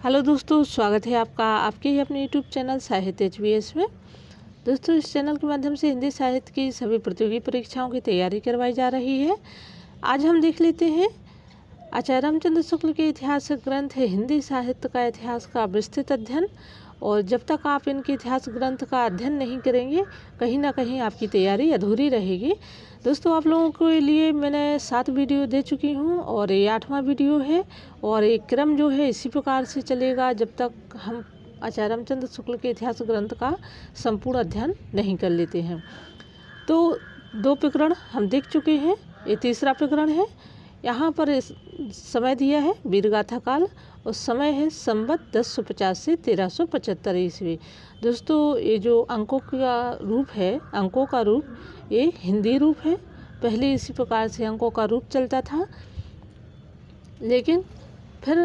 Hello दोस्तों, स्वागत है आपका आपके ही अपने यूट्यूब चैनल साहित्य HBS में। दोस्तों, इस चैनल के माध्यम से हिंदी साहित्य की सभी प्रतियोगी परीक्षाओं की तैयारी करवाई जा रही है। आज हम देख लेते हैं आचार्य रामचंद्र शुक्ल के इतिहास ग्रंथ है हिंदी साहित्य का इतिहास का विस्तृत अध्ययन। और जब तक आप इनके इतिहास ग्रंथ का अध्ययन नहीं करेंगे, कहीं ना कहीं आपकी तैयारी अधूरी रहेगी। दोस्तों, आप लोगों के लिए मैंने 7 वीडियो दे चुकी हूँ और ये 8वां वीडियो है। और एक क्रम जो है इसी प्रकार से चलेगा जब तक हम आचार्य रामचंद्र शुक्ल के इतिहास ग्रंथ का संपूर्ण अध्ययन नहीं कर लेते हैं। तो 2 प्रकरण हम देख चुके हैं, ये तीसरा प्रकरण है। यहाँ पर समय दिया है वीरगाथा काल और समय है संवत 1050 से 1375 ईस्वी। दोस्तों, ये जो अंकों का रूप है, अंकों का रूप ये हिंदी रूप है। पहले इसी प्रकार से अंकों का रूप चलता था, लेकिन फिर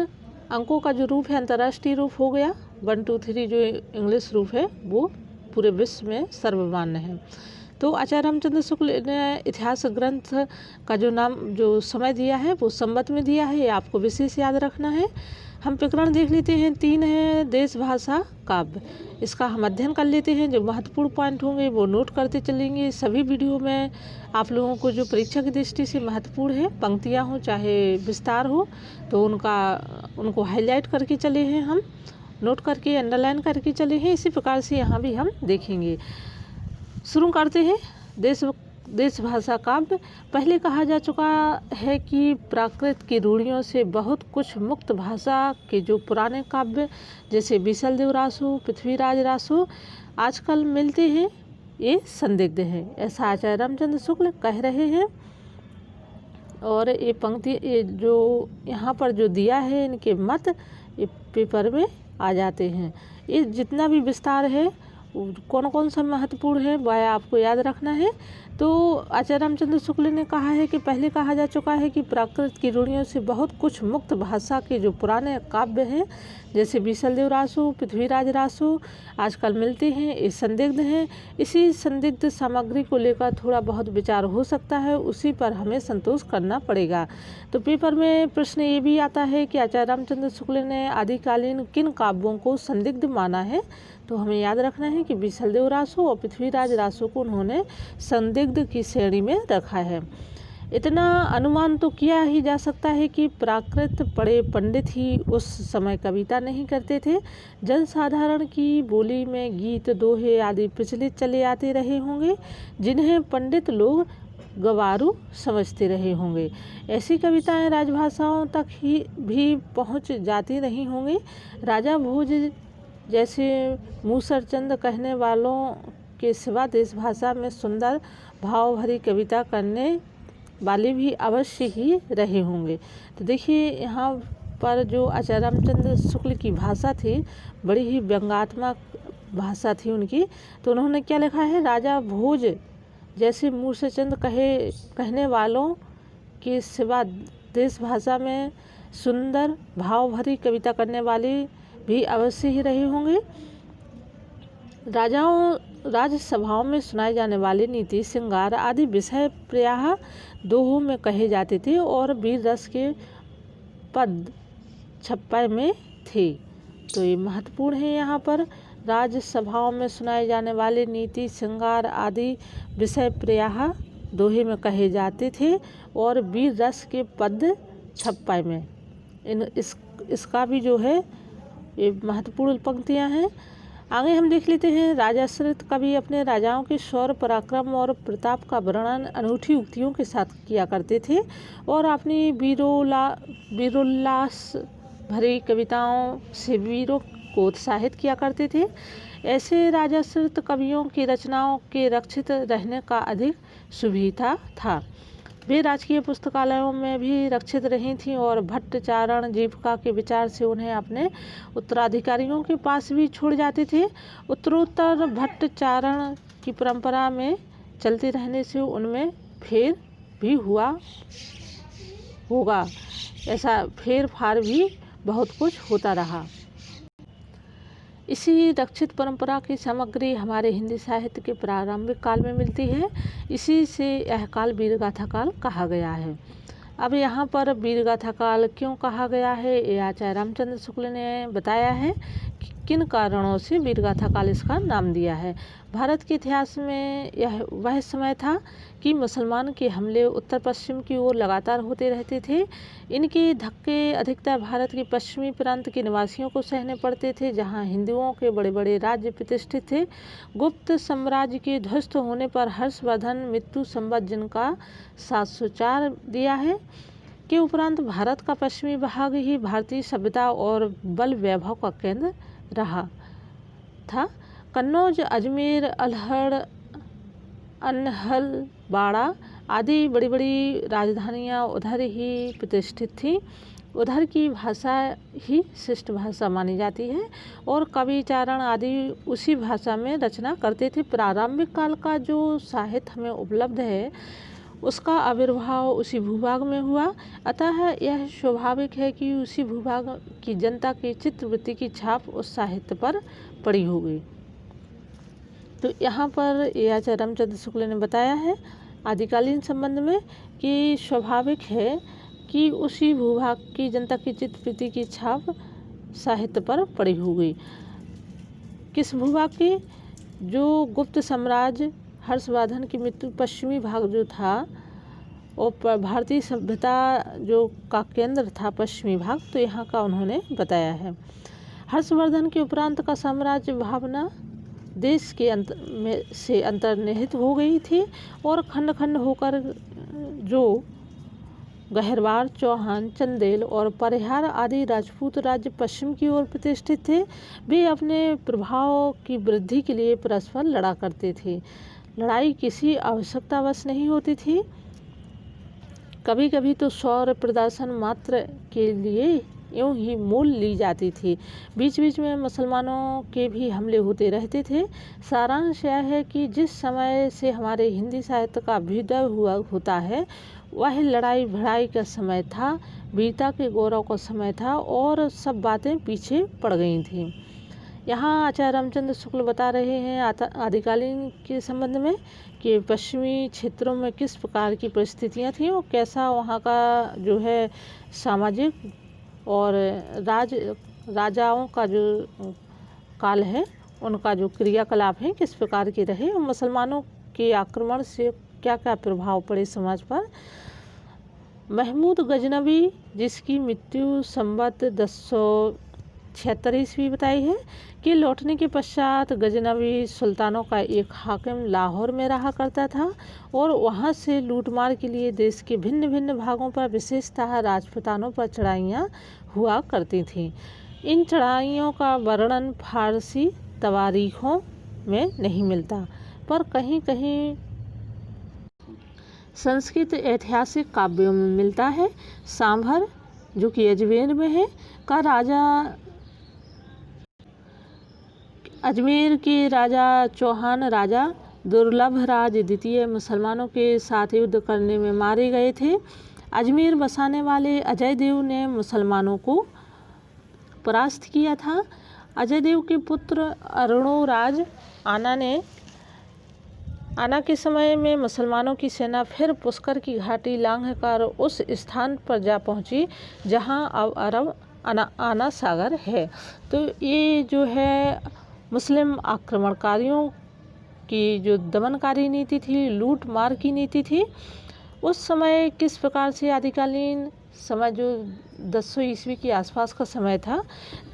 अंकों का जो रूप है अंतर्राष्ट्रीय रूप हो गया। 1 2 3 जो इंग्लिश रूप है वो पूरे विश्व में सर्वमान्य है। तो आचार्य रामचंद्र शुक्ल ने इतिहास ग्रंथ का जो समय दिया है वो संवत में दिया है, ये आपको विशेष याद रखना है। हम प्रकरण देख लेते हैं। 3 है देश भाषा काव्य, इसका हम अध्ययन कर लेते हैं। जो महत्वपूर्ण पॉइंट होंगे वो नोट करते चलेंगे। सभी वीडियो में आप लोगों को जो परीक्षा की दृष्टि से महत्वपूर्ण है, पंक्तियाँ हो चाहे विस्तार हो, तो उनको हाईलाइट करके चले हैं, हम नोट करके अंडरलाइन करके चले हैं। इसी प्रकार से यहाँ भी हम देखेंगे। शुरू करते हैं। देश भाषा काव्य। पहले कहा जा चुका है कि प्राकृत की रूढ़ियों से बहुत कुछ मुक्त भाषा के जो पुराने काव्य जैसे बीसलदेव रासो, पृथ्वीराज रासो आजकल मिलते हैं, ये संदिग्ध है, ऐसा आचार्य रामचंद्र शुक्ल कह रहे हैं। और ये पंक्ति ये जो यहाँ पर जो दिया है इनके मत ये पेपर में आ जाते हैं। ये जितना भी विस्तार है कौन कौन सा महत्वपूर्ण है वह आपको याद रखना है। तो आचार्य रामचंद्र शुक्ल ने कहा है कि पहले कहा जा चुका है कि प्राकृत की रूढ़ियों से बहुत कुछ मुक्त भाषा के जो पुराने काव्य हैं जैसे बीसलदेव रासो, पृथ्वीराज रासो आजकल मिलते हैं, ये संदिग्ध हैं। इसी संदिग्ध सामग्री को लेकर थोड़ा बहुत विचार हो सकता है, उसी पर हमें संतोष करना पड़ेगा। तो पेपर में प्रश्न ये भी आता है कि आचार्य रामचंद्र शुक्ल ने आदिकालीन किन काव्यों को संदिग्ध माना है। तो हमें याद रखना है कि बीसलदेव रासो और पृथ्वीराज रासो को उन्होंने संदिग्ध की श्रेणी में रखा है। इतना अनुमान तो किया ही जा सकता है कि प्राकृत पढ़े पंडित ही उस समय कविता नहीं करते थे। जनसाधारण की बोली में गीत, दोहे आदि प्रचलित चले आते रहे होंगे, जिन्हें पंडित लोग गवारू समझते रहे होंगे। ऐसी कविताएं राजभाषाओं तक ही भी पहुंच जाती रही होंगी। राजा भोज जैसे मूसरचंद कहने वालों के सिवा देश भाषा में सुंदर भाव भरी कविता करने वाले भी अवश्य ही रहे होंगे। तो देखिए, यहाँ पर जो आचार्य रामचंद्र शुक्ल की भाषा थी बड़ी ही व्यंग्यात्मक भाषा थी उनकी। तो उन्होंने क्या लिखा है, राजा भोज जैसे मूसरचंद कहने वालों के सिवा देश भाषा में सुंदर भाव भरी कविता करने वाले भी अवश्य ही रहे होंगे। राजसभाओं में सुनाए जाने वाले नीति, श्रृंगार आदि विषय प्रायः दोहों में कहे जाते थे और वीर रस के पद छप्पय में थे। तो ये महत्वपूर्ण है। यहाँ पर राजसभाओं में सुनाए जाने वाले नीति, श्रृंगार आदि विषय प्रायः दोहे में कहे जाते थे और वीर रस के पद छप्पय में। इसका भी जो है ये महत्वपूर्ण पंक्तियां हैं। आगे हम देख लेते हैं। राजाश्रित कवि अपने राजाओं के शौर्य, पराक्रम और प्रताप का वर्णन अनूठी उक्तियों के साथ किया करते थे और अपनी वीरोल्लास भरी कविताओं से वीरों को उत्साहित किया करते थे। ऐसे राजाश्रित कवियों की रचनाओं के रक्षित रहने का अधिक सुविधा था। वे राजकीय पुस्तकालयों में भी रक्षित रही थीं और भट्टाचारण जीविका के विचार से उन्हें अपने उत्तराधिकारियों के पास भी छोड़ जाते थे। उत्तरोत्तर भट्टाचारण की परंपरा में चलते रहने से उनमें फेर भी हुआ होगा, ऐसा फेर फार भी बहुत कुछ होता रहा। इसी रक्षित परंपरा की सामग्री हमारे हिंदी साहित्य के प्रारंभिक काल में मिलती है। इसी से यह काल वीरगाथा काल कहा गया है। अब यहाँ पर वीरगाथा काल क्यों कहा गया है, ये आचार्य रामचंद्र शुक्ल ने बताया है कि किन कारणों से वीरगाथा काल इसका नाम दिया है। भारत के इतिहास में यह वह समय था कि मुसलमान के हमले उत्तर पश्चिम की ओर लगातार होते रहते थे। इनके धक्के अधिकतर भारत के पश्चिमी प्रांत के निवासियों को सहने पड़ते थे, जहाँ हिंदुओं के बड़े बड़े राज्य प्रतिष्ठित थे। गुप्त साम्राज्य के ध्वस्त होने पर हर्षवर्धन मृत्यु संवत जिनका 704 दिया है के उपरांत भारत का पश्चिमी भाग ही भारतीय सभ्यता और बल वैभव का केंद्र रहा था। कन्नौज, अजमेर, अल्हड़, अनहलबाड़ा आदि बड़ी बड़ी राजधानियाँ उधर ही प्रतिष्ठित थीं। उधर की भाषा ही शिष्ट भाषा मानी जाती है और कवि चारण आदि उसी भाषा में रचना करते थे। प्रारंभिक काल का जो साहित्य हमें उपलब्ध है उसका आविर्भाव उसी भूभाग में हुआ, अतः यह स्वाभाविक है कि उसी भूभाग की जनता की चित्तवृत्ति की छाप उस साहित्य पर पड़ी होगी। तो यहाँ पर आचार्य रामचंद्र शुक्ल ने बताया है आदिकालीन संबंध में कि स्वाभाविक है कि उसी भूभाग की जनता की चित्तवृत्ति की छाप साहित्य पर पड़ी होगी। किस भूभाग की? जो गुप्त साम्राज्य हर्षवर्धन की मृत्यु पश्चिमी भाग जो था और भारतीय सभ्यता जो का केंद्र था पश्चिमी भाग, तो यहाँ का उन्होंने बताया है। हर्षवर्धन के उपरांत का साम्राज्य भावना देश के से अंतर्निहित हो गई थी और खंड खंड होकर जो गहरवार, चौहान, चंदेल और परिहार आदि राजपूत राज्य पश्चिम की ओर प्रतिष्ठित थे, वे अपने प्रभाव की वृद्धि के लिए परस्पर लड़ा करते थे। लड़ाई किसी आवश्यकतावश नहीं होती थी, कभी कभी तो शौर्य प्रदर्शन मात्र के लिए यूं ही मोल ली जाती थी। बीच बीच में मुसलमानों के भी हमले होते रहते थे। सारांश यह है कि जिस समय से हमारे हिंदी साहित्य का अभ्युदय हुआ होता है वह लड़ाई भड़ाई का समय था, वीरता के गौरव का समय था और सब बातें पीछे पड़ गई थीं। यहाँ आचार्य रामचंद्र शुक्ल बता रहे हैं आदिकालीन के संबंध में कि पश्चिमी क्षेत्रों में किस प्रकार की परिस्थितियाँ थीं और कैसा वहाँ का जो है सामाजिक और राजाओं का जो काल है उनका जो क्रियाकलाप है किस प्रकार के रहे और मुसलमानों के आक्रमण से क्या क्या प्रभाव पड़े समाज पर। महमूद गजनवी, जिसकी मृत्यु संवत 1076 ईस्वी बताई है, कि लौटने के पश्चात गजनवी सुल्तानों का एक हाकिम लाहौर में रहा करता था और वहां से लूटमार के लिए देश के भिन्न भिन्न भागों पर विशेषतः राजपूतानों पर चढ़ाइयाँ हुआ करती थीं। इन चढ़ाइयों का वर्णन फारसी तवारीखों में नहीं मिलता, पर कहीं कहीं संस्कृत ऐतिहासिक काव्यों में मिलता है। सांभर, जो कि अजमेर में है, का राजा अजमेर के राजा चौहान राजा दुर्लभ राज द्वितीय मुसलमानों के साथ युद्ध करने में मारे गए थे। अजमेर बसाने वाले अजय देव ने मुसलमानों को परास्त किया था। अजय देव के पुत्र अरुणोराज आना के समय में मुसलमानों की सेना फिर पुष्कर की घाटी लांघकर उस स्थान पर जा पहुंची जहां अब अरब आना सागर है। तो ये जो है मुस्लिम आक्रमणकारियों की जो दमनकारी नीति थी, लूट मार की नीति थी, उस समय किस प्रकार से आदिकालीन समय जो 1000 ईस्वी के आसपास का समय था,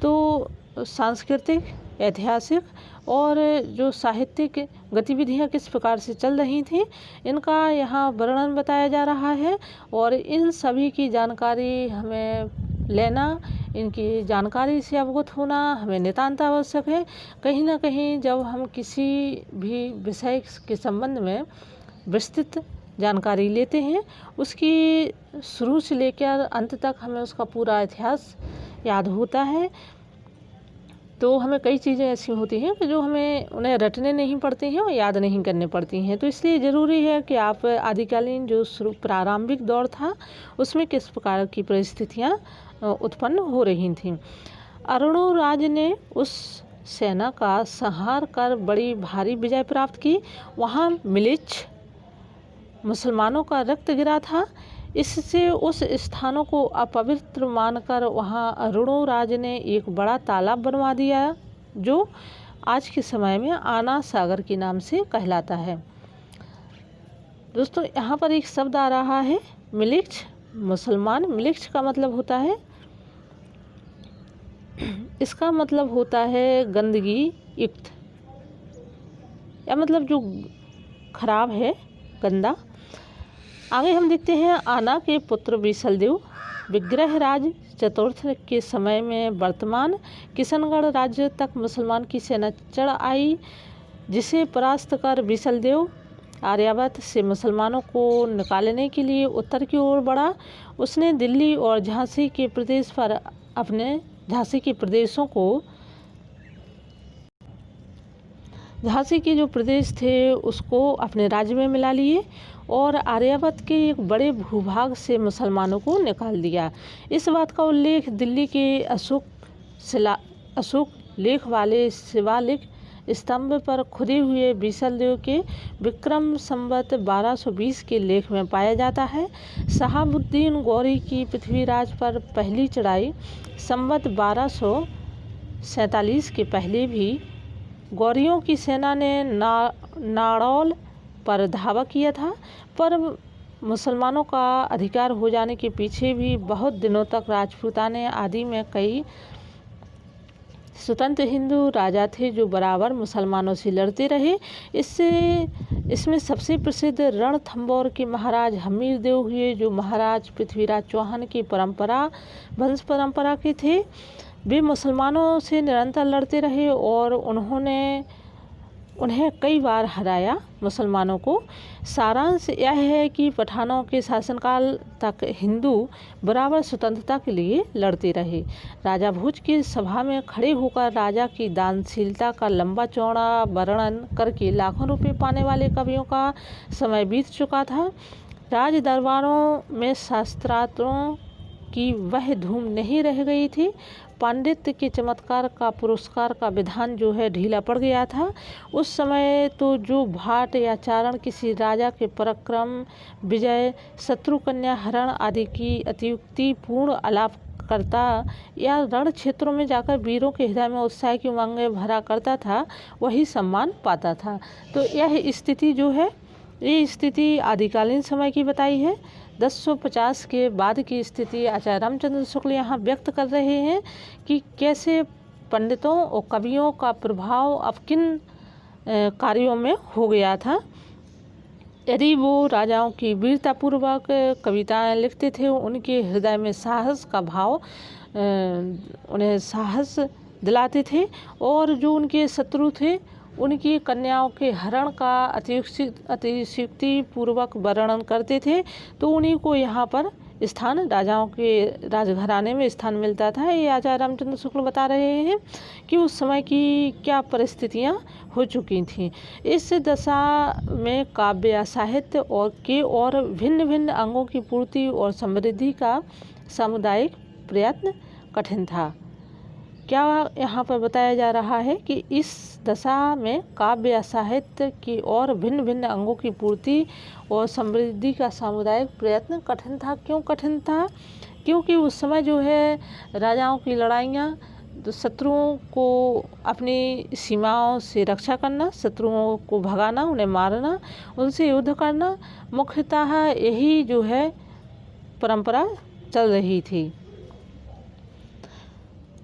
तो सांस्कृतिक, ऐतिहासिक और जो साहित्यिक गतिविधियां किस प्रकार से चल रही थी, इनका यहाँ वर्णन बताया जा रहा है। और इन सभी की जानकारी हमें लेना, इनकी जानकारी से अवगत होना हमें नितांत आवश्यक है। कहीं ना कहीं जब हम किसी भी विषय के संबंध में विस्तृत जानकारी लेते हैं, उसकी शुरू से लेकर अंत तक हमें उसका पूरा इतिहास याद होता है। तो हमें कई चीज़ें ऐसी होती हैं कि जो हमें उन्हें रटने नहीं पड़ती हैं और याद नहीं करने पड़ती हैं। तो इसलिए ज़रूरी है कि आप आदिकालीन जो प्रारंभिक दौर था उसमें किस प्रकार की परिस्थितियाँ उत्पन्न हो रही थीं। अरुणोराज ने उस सेना का संहार कर बड़ी भारी विजय प्राप्त की। वहाँ मिलिच मुसलमानों का रक्त गिरा था। इससे उस स्थानों को अपवित्र मानकर वहाँ अरुणोराज ने एक बड़ा तालाब बनवा दिया, जो आज के समय में आना सागर के नाम से कहलाता है। दोस्तों, यहाँ पर एक शब्द आ रहा है मिलिक्ष, मुसलमान। मिलिक्ष का मतलब होता है, इसका मतलब होता है गंदगी युक्त, या मतलब जो खराब है, गंदा। आगे हम देखते हैं आना के पुत्र बीसलदेव विग्रहराज चतुर्थ के समय में वर्तमान किशनगढ़ राज्य तक मुसलमान की सेना चढ़ आई, जिसे परास्त कर बीसलदेव आर्यावर्त से मुसलमानों को निकालने के लिए उत्तर की ओर बढ़ा। उसने दिल्ली और झांसी के प्रदेश पर अपने झांसी के जो प्रदेश थे उसको अपने राज्य में मिला लिए और आर्यावर्त के एक बड़े भूभाग से मुसलमानों को निकाल दिया। इस बात का उल्लेख दिल्ली के अशोक लेख वाले शिवालिक स्तंभ पर खुदे हुए बीसलदेव के विक्रम संवत 1220 के लेख में पाया जाता है। शहाबुद्दीन गौरी की पृथ्वीराज पर पहली चढ़ाई संवत 1247 के पहले भी गौरियों की सेना ने नाड़ौल पर धावा किया था, पर मुसलमानों का अधिकार हो जाने के पीछे भी बहुत दिनों तक राजपूताने आदि में कई स्वतंत्र हिंदू राजा थे जो बराबर मुसलमानों से लड़ते रहे। इसमें सबसे प्रसिद्ध रणथंभौर के महाराज हमीरदेव हुए, जो महाराज पृथ्वीराज चौहान की वंश परंपरा के थे। वे मुसलमानों से निरंतर लड़ते रहे और उन्हें कई बार हराया मुसलमानों को। सारांश यह है कि पठानों के शासनकाल तक हिंदू बराबर स्वतंत्रता के लिए लड़ते रहे। राजा भोज की सभा में खड़े होकर राजा की दानशीलता का लंबा चौड़ा वर्णन करके लाखों रुपए पाने वाले कवियों का समय बीत चुका था। राज दरबारों में शास्त्रार्थों की वह धूम नहीं रह गई थी। पांडित्य के चमत्कार का पुरस्कार का विधान जो है ढीला पड़ गया था। उस समय तो जो भाट या चारण किसी राजा के पराक्रम, विजय, शत्रु कन्या हरण आदि की अतियुक्तिपूर्ण आलाप करता या रण क्षेत्रों में जाकर वीरों के हृदय में उत्साह की उमंगें भरा करता था, वही सम्मान पाता था। तो यह स्थिति जो है, ये स्थिति आदिकालीन समय की बताई है। 1050 के बाद की स्थिति आचार्य रामचंद्र शुक्ल यहाँ व्यक्त कर रहे हैं कि कैसे पंडितों और कवियों का प्रभाव अब किन कार्यों में हो गया था। यदि वो राजाओं की वीरतापूर्वक कविताएं लिखते थे, उनके हृदय में साहस का भाव उन्हें साहस दिलाते थे, और जो उनके शत्रु थे उनकी कन्याओं के हरण का अतिशयोक्तिपूर्वक वर्णन करते थे, तो उन्हीं को यहाँ पर स्थान, राजाओं के राजघराने में स्थान मिलता था। ये आचार्य रामचंद्र शुक्ल बता रहे हैं कि उस समय की क्या परिस्थितियाँ हो चुकी थीं। इस दशा में काव्य या साहित्य और भिन्न भिन्न अंगों की पूर्ति और समृद्धि का सामुदायिक प्रयत्न कठिन था। क्या यहाँ पर बताया जा रहा है कि इस दशा में काव्य या साहित्य की और भिन्न भिन्न अंगों की पूर्ति और समृद्धि का सामुदायिक प्रयत्न कठिन था। क्यों कठिन था? क्योंकि उस समय जो है राजाओं की लड़ाइयाँ, तो शत्रुओं को अपनी सीमाओं से रक्षा करना, शत्रुओं को भगाना, उन्हें मारना, उनसे युद्ध करना, मुख्यतः यही जो है परंपरा चल रही थी।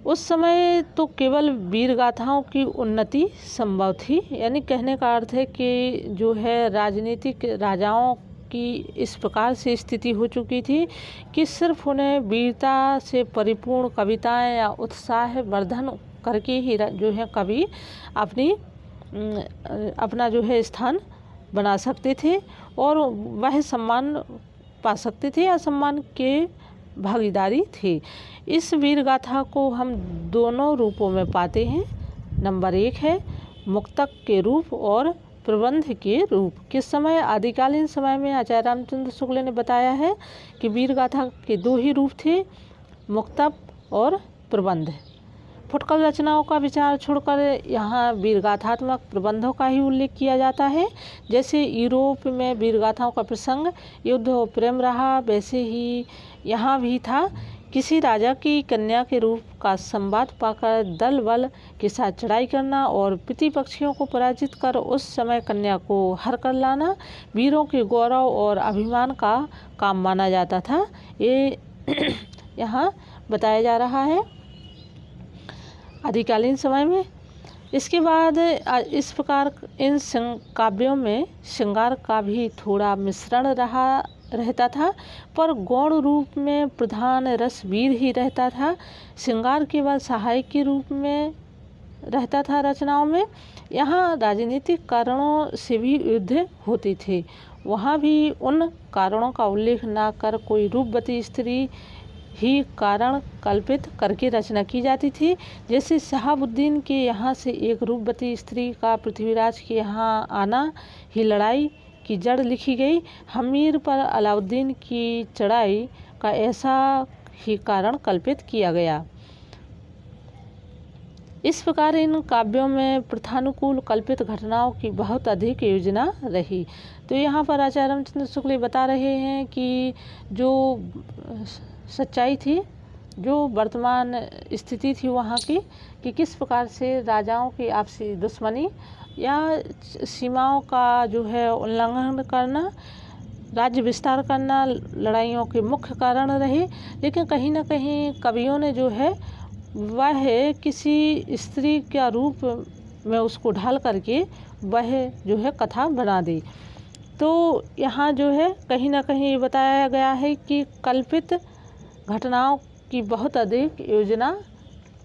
उस समय तो केवल वीर गाथाओं की उन्नति संभव थी। यानी कहने का अर्थ है कि जो है राजनीतिक राजाओं की इस प्रकार से स्थिति हो चुकी थी कि सिर्फ उन्हें वीरता से परिपूर्ण कविताएं या उत्साह वर्धन करके ही जो है कवि अपना जो है स्थान बना सकते थे और वह सम्मान पा सकते थे या सम्मान के भागीदारी थी। इस वीर गाथा को हम दोनों रूपों में पाते हैं। नंबर 1 है मुक्तक के रूप और प्रबंध के रूप। किस समय? आदिकालीन समय में आचार्य रामचंद्र शुक्ल ने बताया है कि वीर गाथा के 2 ही रूप थे, मुक्तक और प्रबंध। फुटकर रचनाओं का विचार छोड़कर यहाँ वीरगाथात्मक प्रबंधों का ही उल्लेख किया जाता है। जैसे यूरोप में वीरगाथाओं का प्रसंग युद्ध और प्रेम रहा, वैसे ही यहाँ भी था। किसी राजा की कन्या के रूप का संवाद पाकर दल बल के साथ चढ़ाई करना और प्रतिपक्षियों को पराजित कर उस समय कन्या को हर कर लाना वीरों के गौरव और अभिमान का काम माना जाता था। ये यहाँ बताया जा रहा है आदिकालीन समय में। इसके बाद इस प्रकार इन काव्यों में श्रृंगार का भी थोड़ा मिश्रण रहता था, पर गौण रूप में प्रधान रस वीर ही रहता था। श्रृंगार केवल सहायक के रूप में रहता था रचनाओं में। यहाँ राजनीतिक कारणों से भी युद्ध होते थे, वहाँ भी उन कारणों का उल्लेख न कर कोई रूपवती स्त्री ही कारण कल्पित करके रचना की जाती थी। जैसे शहाबुद्दीन के यहाँ से एक रूपवती स्त्री का पृथ्वीराज के यहाँ आना ही लड़ाई की जड़ लिखी गई। हमीर पर अलाउद्दीन की चढ़ाई का ऐसा ही कारण कल्पित किया गया। इस प्रकार इन काव्यों में प्रथानुकूल कल्पित घटनाओं की बहुत अधिक योजना रही। तो यहाँ पर आचार्य रामचंद्र शुक्ल बता रहे हैं कि जो सच्चाई थी, जो वर्तमान स्थिति थी वहाँ की, कि किस प्रकार से राजाओं की आपसी दुश्मनी या सीमाओं का जो है उल्लंघन करना, राज्य विस्तार करना लड़ाइयों के मुख्य कारण रहे। लेकिन कहीं ना कहीं कवियों ने जो है वह किसी स्त्री का रूप में उसको ढाल करके वह जो है कथा बना दी। तो यहाँ जो है कहीं ना कहीं बताया गया है कि कल्पित घटनाओं की बहुत अधिक योजना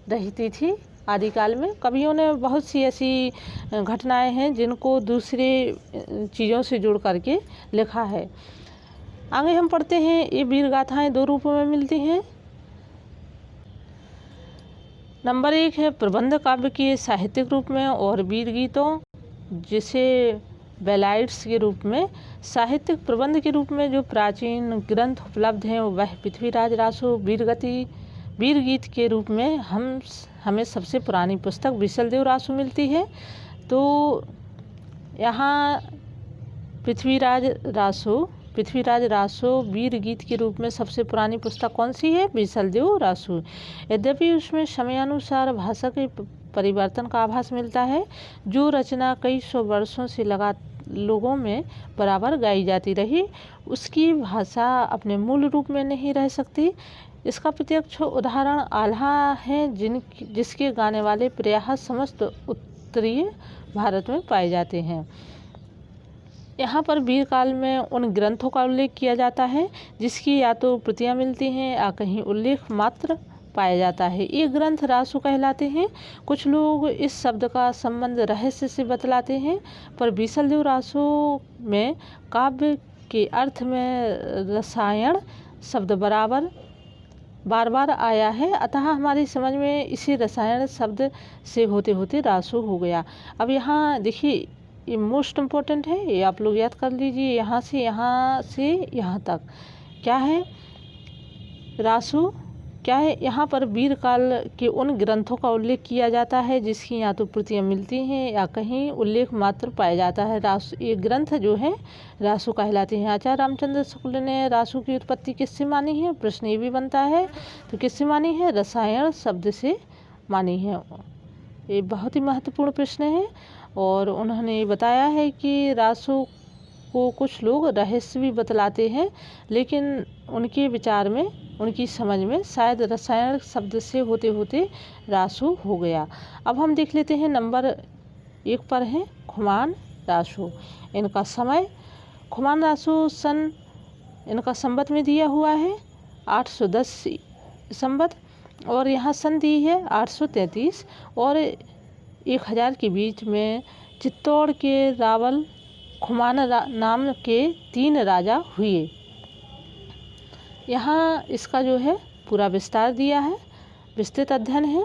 रहती थी आदिकाल में। कवियों ने बहुत सी ऐसी घटनाएं हैं जिनको दूसरे चीज़ों से जोड़ करके लिखा है। आगे हम पढ़ते हैं। ये वीर गाथाएँ दो रूपों में मिलती हैं। नंबर 1 है प्रबंध काव्य के साहित्यिक रूप में और वीर गीतों जिसे बैलाइड्स के रूप में। साहित्यिक प्रबंध के रूप में जो प्राचीन ग्रंथ उपलब्ध हैं वह पृथ्वीराज रासो वीर गीत के रूप में हमें सबसे पुरानी पुस्तक विशलदेव रासो मिलती है। तो यहाँ पृथ्वीराज रासो वीर गीत के रूप में सबसे पुरानी पुस्तक कौन सी है? विशलदेव रासो। यद्यपि उसमें समयानुसार भाषा के परिवर्तन का आभास मिलता है। जो रचना कई सौ वर्षों से लोगों में बराबर गाई जाती रही, उसकी भाषा अपने मूल रूप में नहीं रह सकती। इसका प्रत्यक्ष उदाहरण आल्हा है जिसके गाने वाले प्रायः समस्त उत्तरीय भारत में पाए जाते हैं। यहाँ पर वीर काल में उन ग्रंथों का उल्लेख किया जाता है जिसकी या तो प्रतियाँ मिलती हैं या कहीं उल्लेख मात्र पाया जाता है। ये ग्रंथ रासो कहलाते हैं। कुछ लोग इस शब्द का संबंध रहस्य से बतलाते हैं, पर विशलदेव रासो में काव्य के अर्थ में रसायन शब्द बार बार आया है, अतः हमारी समझ में इसी रसायन शब्द से होते होते रासो हो गया। अब यहाँ देखिए, ये मोस्ट इम्पोर्टेंट है, ये आप लोग याद कर लीजिए। यहाँ से यहाँ तक क्या है? रासो क्या है? यहाँ पर वीर काल के उन ग्रंथों का उल्लेख किया जाता है जिसकी या तो प्रतियाँ मिलती हैं या कहीं उल्लेख मात्र पाया जाता है। ये ग्रंथ जो है रासो कहलाते हैं। आचार्य रामचंद्र शुक्ल ने रासो की उत्पत्ति किससे मानी है? प्रश्न ये भी बनता है। तो किससे मानी है? रसायन शब्द से मानी है। ये बहुत ही महत्वपूर्ण प्रश्न है। और उन्होंने ये बताया है कि रासो को कुछ लोग रहस्य भी बतलाते हैं, लेकिन उनके विचार में, उनकी समझ में शायद रसायन शब्द से होते होते रासो हो गया। अब हम देख लेते हैं नंबर 1 पर है खुमान रासो। इनका समय, खुमान रासो इनका संवत में दिया हुआ है 810 संवत, और यहाँ सन दी है 833 और 1000 के बीच में चित्तौड़ के रावल खुमान नाम के 3 राजा हुए। यहाँ इसका जो है पूरा विस्तार दिया है, विस्तृत अध्ययन है।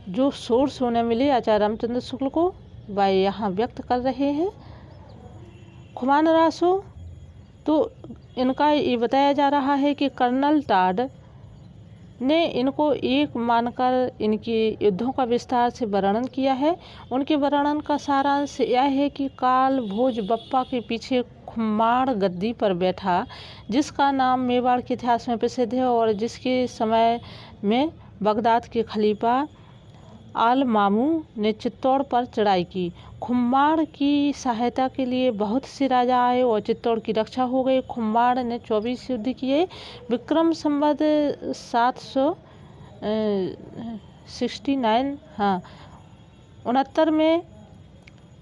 जो सोर्स उन्हें मिले आचार्य रामचंद्र शुक्ल को वह यहाँ व्यक्त कर रहे हैं। खुमान रासो तो इनका ये बताया जा रहा है कि कर्नल टाड ने इनको एक मानकर इनके युद्धों का विस्तार से वर्णन किया है। उनके वर्णन का सारांश यह है कि काल भोज बप्पा के पीछे खुम्माड़ गद्दी पर बैठा, जिसका नाम मेवाड़ के इतिहास में प्रसिद्ध है और जिसके समय में बगदाद के खलीफा आल मामून ने चित्तौड़ पर चढ़ाई की। खुम्माड़ की सहायता के लिए बहुत से राजा आए और चित्तौड़ की रक्षा हो गई। खुम्माड़ ने 24 युद्ध किए। विक्रम संवत 69 में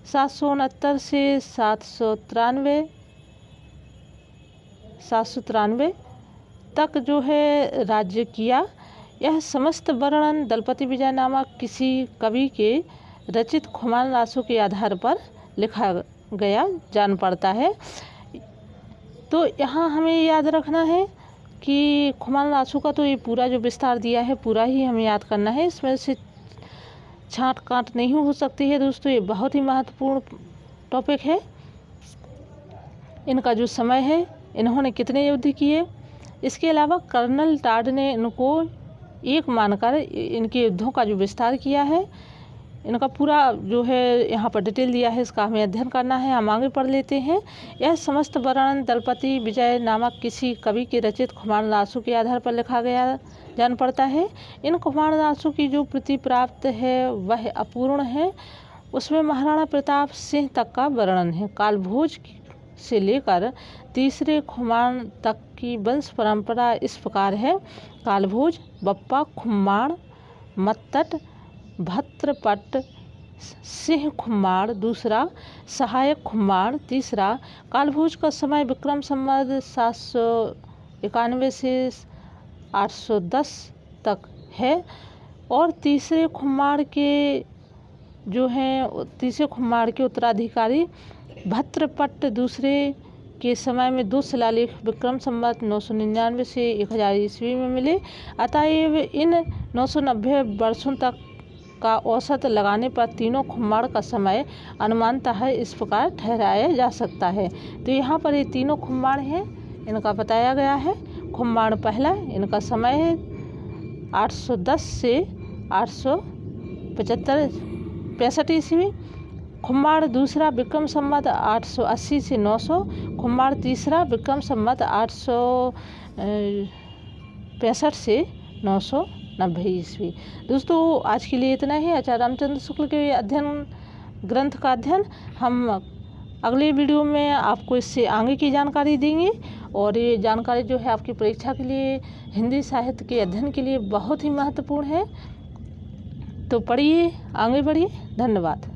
769 से 793 तक जो है राज्य किया। यह समस्त वर्णन दलपति विजय नामक किसी कवि के रचित खुमान रासों के आधार पर लिखा गया जान पड़ता है। तो यहाँ हमें याद रखना है कि खुमान रासों का तो ये पूरा जो विस्तार दिया है पूरा ही हमें याद करना है, इसमें से छांट काट नहीं हो सकती है दोस्तों। ये बहुत ही महत्वपूर्ण टॉपिक है। इनका जो समय है, इन्होंने कितने युद्ध किए, इसके अलावा कर्नल टाड ने इनको एक मानकर इनके युद्धों का जो विस्तार किया है, इनका पूरा जो है यहाँ पर डिटेल दिया है, इसका हमें अध्ययन करना है। हम आगे पढ़ लेते हैं। यह समस्त वर्णन दलपति विजय नामक किसी कवि के रचित खुमान रासों के आधार पर लिखा गया जान पड़ता है। इन खुमान रासों की जो प्रति प्राप्त है वह अपूर्ण है। उसमें महाराणा प्रताप सिंह तक का वर्णन है। कालभोज से लेकर तीसरे खुमान तक की वंश परंपरा इस प्रकार है। कालभोज, बप्पा, खुम्माड़, मत्तट, भत्रपट, सिंह खुम्माड़ दूसरा, सहायक खुम्माड़ तीसरा। कालभोज का समय विक्रम संवत 791 से 810 तक है और तीसरे खुम्माड़ के उत्तराधिकारी भत्रपट दूसरे के समय में 2 शिलालेख विक्रम संवत 999 से 1000 ईस्वी में मिले। अतएव इन 990 वर्षों तक का औसत लगाने पर तीनों खुम्माड़ का समय अनुमानतः इस प्रकार ठहराया जा सकता है। तो यहाँ पर ये तीनों खुम्माड़ हैं, इनका बताया गया है। खुम्माड़ पहला, इनका समय है 810 से 865 ईस्वी। खुम्माड़ दूसरा विक्रम संवत 880 से 900। खुम्माड़ तीसरा विक्रम संवत 865 से 990 ईस्वी। दोस्तों आज के लिए इतना ही। आचार्य रामचंद्र शुक्ल के अध्ययन ग्रंथ का अध्ययन हम अगले वीडियो में आपको इससे आगे की जानकारी देंगे और ये जानकारी जो है आपकी परीक्षा के लिए, हिंदी साहित्य के अध्ययन के लिए बहुत ही महत्वपूर्ण है। तो पढ़िए, आगे बढ़िए। धन्यवाद।